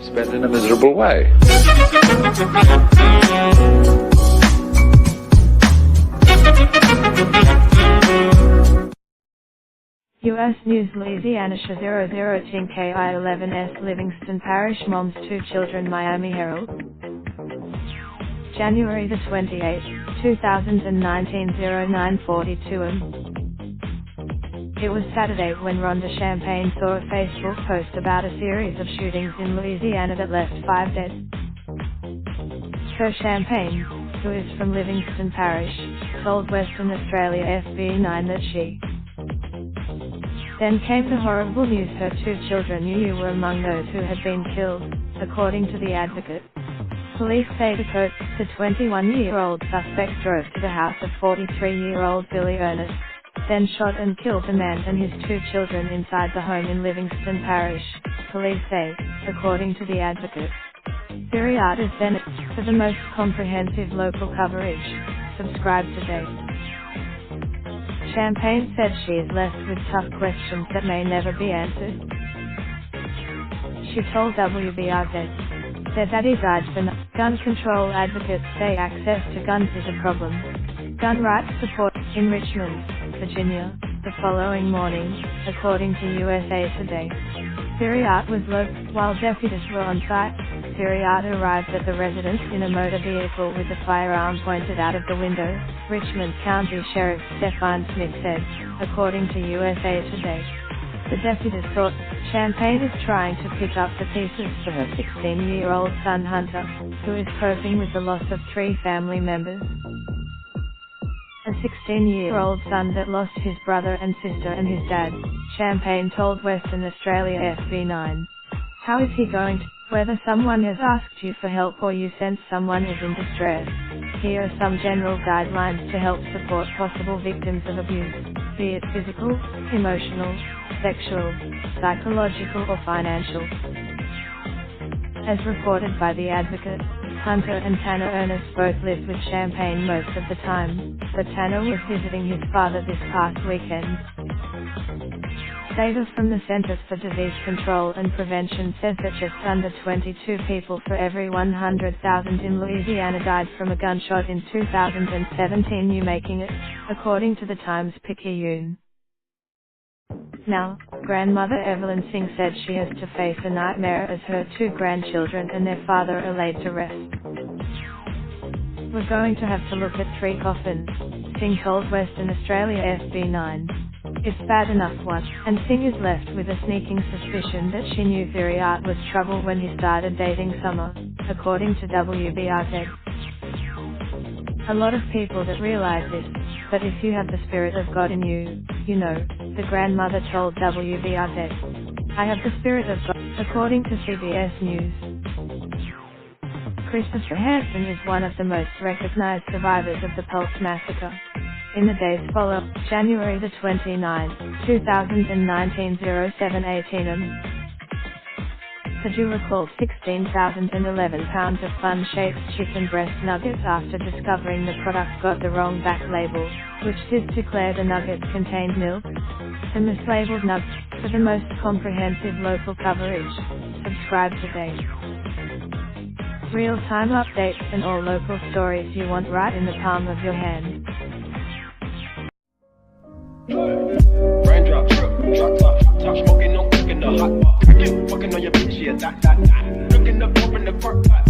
spent in a miserable way. U.S. News Louisiana sh00ting Ki11s Livingston Parish Mom's 2 children Miami Herald. January the 28th, 2019 09:42 am. It was Saturday when Rhonda Champagne saw a Facebook post about a series of shootings in Louisiana that left 5 dead. So Champagne, who is from Livingston Parish, told Western Australia FB9 that she. Then came the horrible news her 2 children knew were among those who had been killed, according to the Advocate. Police say the 21-year-old suspect drove to the house of 43-year-old Billy Ernest, then shot and killed the man and his 2 children inside the home in Livingston Parish, police say, according to the Advocate. Syriad is then for the most comprehensive local coverage. Subscribe today. Champagne said she is left with tough questions that may never be answered. She told WBRZ. Their daddy died for gun control. Advocates say access to guns is a problem. Gun rights support in Richmond, Virginia, the following morning, according to USA Today. Syriad was local. While deputies were on site, Syriad arrived at the residence in a motor vehicle with a firearm pointed out of the window, Richmond County Sheriff Stephan Smith said, according to USA Today. The deputies thought Champagne is trying to pick up the pieces for her 16-year-old son Hunter, who is coping with the loss of 3 family members. A 16-year-old son that lost his brother and sister and his dad, Champagne told Western Australia FB9. How is he going to, whether someone has asked you for help or you sense someone is in distress? Here are some general guidelines to help support possible victims of abuse, be it physical, emotional, sexual, psychological or financial. As reported by the Advocate, Hunter and Tanner Ernest both lived with Champagne most of the time, but Tanner was visiting his father this past weekend. Data from the Centers for Disease Control and Prevention says that just under 22 people for every 100,000 in Louisiana died from a gunshot in 2017, you making it, according to the Times-Picayune. Now, grandmother Evelyn Singh said she has to face a nightmare as her 2 grandchildren and their father are laid to rest. We're going to have to look at 3 coffins, Singh told Western Australia FB9. It's bad enough once, and Singh is left with a sneaking suspicion that she knew Syriad was trouble when he started dating Summer, according to WBRZ. A lot of people that realize this, but if you have the Spirit of God in you, you know, the grandmother told WBRZ. I have the Spirit of God, according to CBS News. Christopher Hansen is one of the most recognized survivors of the Pulse Massacre. In the days follow, January the 29th, 2019 07:18 am. The jeweler called 16,011 pounds of fun-shaped chicken breast nuggets after discovering the product got the wrong back label, which did declare the nuggets contained milk. The mislabeled nuggets, for the most comprehensive local coverage. Subscribe today. Real-time updates and all local stories you want right in the palm of your hand. Raindrop, drop top, smoking, no cooking the hot pot. Fucking on your bitch, yeah, that. Looking up, open the park pot.